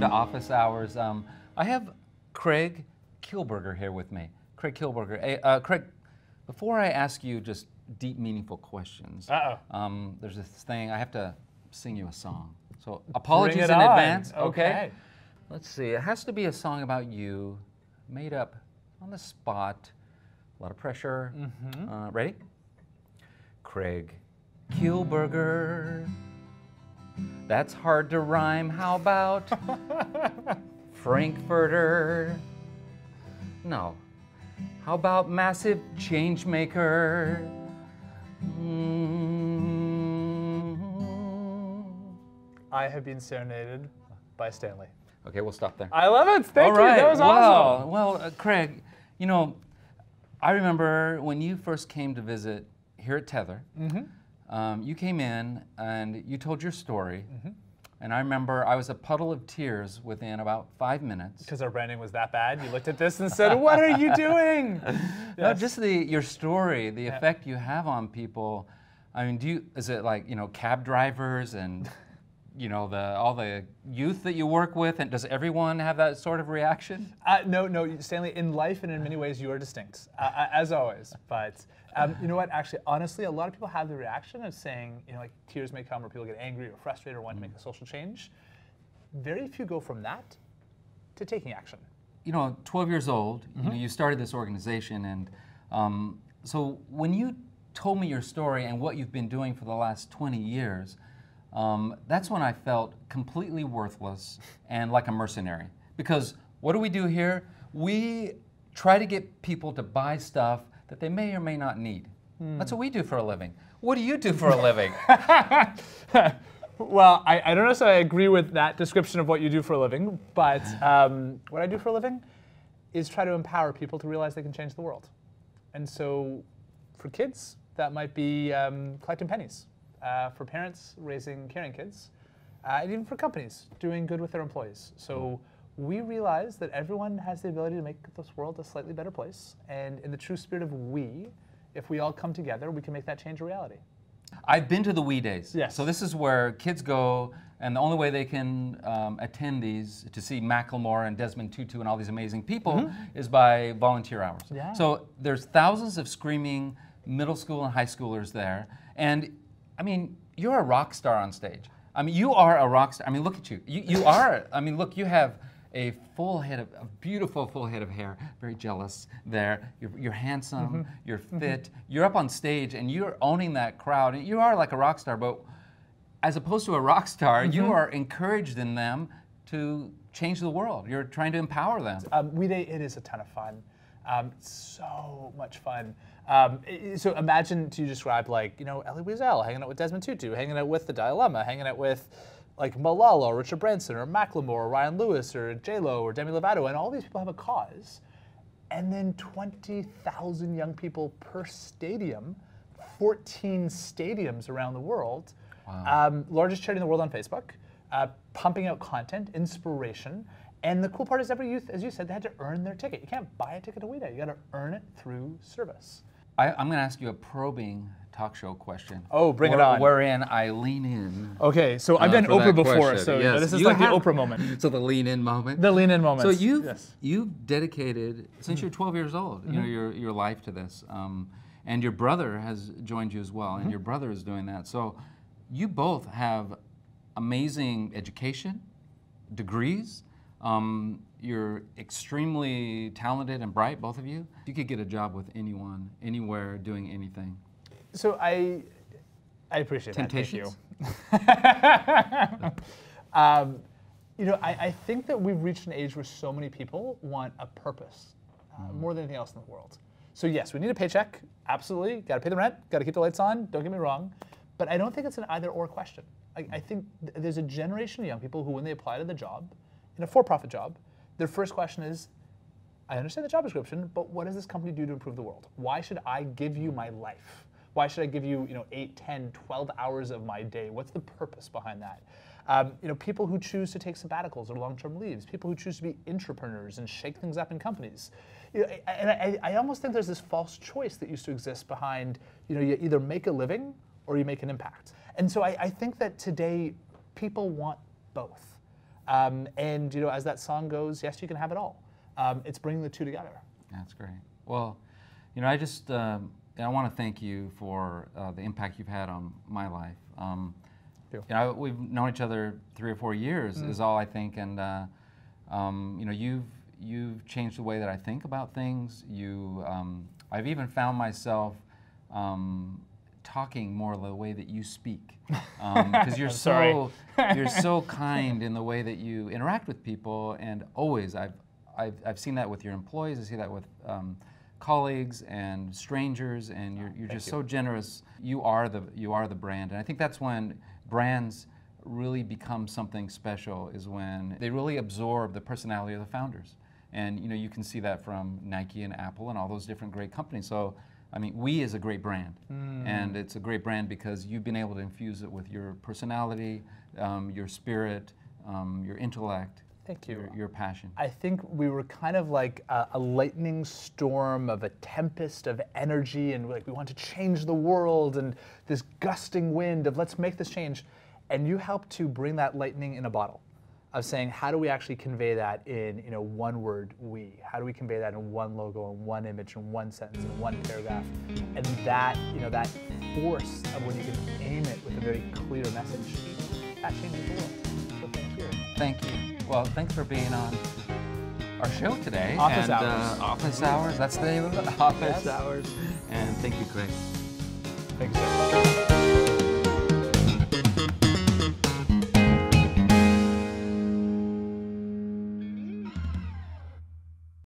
to Office Hours. I have Craig Kielburger here with me. Craig Kielburger. Hey, Craig, before I ask you just deep, meaningful questions, there's this thing, I have to sing you a song. So apologies in advance, okay? Let's see, it has to be a song about you, made up on the spot, a lot of pressure. Ready? Craig Kielburger. That's hard to rhyme. How about Frankfurter? No. How about massive change maker? I have been serenaded by Stanley. Okay, we'll stop there. I love it. Thank you. That was awesome. Well, Craig, you know, I remember when you first came to visit here at Tether. You came in and you told your story, and I remember I was a puddle of tears within about 5 minutes. Because our branding was that bad, you looked at this and said, "What are you doing?" No, just your story, the effect you have on people. I mean, is it like, you know, cab drivers and, you know, all the youth that you work with, and does everyone have that sort of reaction? No, Stanley, in life and in many ways you are distinct, as always. But you know what, actually, honestly, a lot of people have the reaction of saying, you know, like tears may come or people get angry or frustrated or want to make a social change. Very few go from that to taking action. You know, 12 years old, you know, you started this organization, and so when you told me your story and what you've been doing for the last 20 years, that's when I felt completely worthless and like a mercenary. Because what do we do here? We try to get people to buy stuff that they may or may not need. That's what we do for a living. What do you do for a living? Well, I don't know if I agree with that description of what you do for a living, but what I do for a living is try to empower people to realize they can change the world. And so for kids, that might be collecting pennies. For parents, raising caring kids, and even for companies, doing good with their employees. So we realize that everyone has the ability to make this world a slightly better place, and in the true spirit of we, if we all come together, we can make that change a reality. I've been to the We Days. Yes. So this is where kids go, and the only way they can attend these to see Macklemore and Desmond Tutu and all these amazing people is by volunteer hours. Yeah. So there's thousands of screaming middle school and high schoolers there, and I mean, you're a rock star on stage. I mean, you are a rock star. I mean, look at you. You are. I mean, look, you have a beautiful full head of hair. Very jealous there. You're handsome. You're fit. You're up on stage and you're owning that crowd. And you are like a rock star. But as opposed to a rock star, you are encouraged in them to change the world. You're trying to empower them. We Day, it is a ton of fun. So much fun. So imagine to describe, like, you know, Elie Wiesel hanging out with Desmond Tutu, hanging out with the Dalai Lama, hanging out with like Malala or Richard Branson or Macklemore or Ryan Lewis or J-Lo or Demi Lovato, and all these people have a cause. And then 20,000 young people per stadium, 14 stadiums around the world, largest charity in the world on Facebook, pumping out content, inspiration. And the cool part is every youth, as you said, they had to earn their ticket. You can't buy a ticket to We Day. You got to earn it through service. I'm going to ask you a probing talk show question. Oh, bring it on. Wherein I lean in. Okay, so I've done Oprah before, so yes. this is like the Oprah moment. So the lean in moment. The lean in moment. So you've dedicated, since you're 12 years old, you know, your life to this. And your brother has joined you as well, and your brother is doing that. So you both have amazing education, degrees. You're extremely talented and bright, both of you. You could get a job with anyone, anywhere, doing anything. So I appreciate Temptations? that. Thank you. You know, I think that we've reached an age where so many people want a purpose more than anything else in the world. So yes, we need a paycheck, absolutely. Got to pay the rent, got to keep the lights on, don't get me wrong. But I don't think it's an either or question. I think there's a generation of young people who, when they apply to the job, in a for-profit job, their first question is, I understand the job description, but what does this company do to improve the world? Why should I give you my life? Why should I give you, 8, 10, 12 hours of my day? What's the purpose behind that? People who choose to take sabbaticals or long-term leaves, people who choose to be entrepreneurs and shake things up in companies. And I almost think there's this false choice that used to exist behind, you either make a living or you make an impact. And so I think that today people want both. And you know, as that song goes, yes, you can have it all. It's bringing the two together. That's great. Well, you know, I just I want to thank you for the impact you've had on my life. You know, we've known each other 3 or 4 years is all I think, and you know, you've changed the way that I think about things. I've even found myself talking more the way that you speak, because you're you're so kind in the way that you interact with people, and always I've seen that with your employees. I see that with colleagues and strangers, and you're just so generous. You are the brand, and I think that's when brands really become something special, is when they really absorb the personality of the founders. And you know, you can see that from Nike and Apple and all those different great companies. So I mean, we is a great brand, and it's a great brand because you've been able to infuse it with your personality, your spirit, your intellect. Thank you. Your passion. I think we were kind of like a lightning storm of a tempest of energy, and like we want to change the world, and this gusting wind of let's make this change. And you helped to bring that lightning in a bottle, of saying how do we actually convey that in, you know, one word, we? How do we convey that in one logo, in one image, in one sentence, in one paragraph? And that, you know, that force of when you can aim it with a very clear message, that changes the world. So thank you. Thank you. Well, thanks for being on our show today. Office Hours. Office Hours, that's the name of it? Office Hours. And thank you, Craig. Thanks, sir.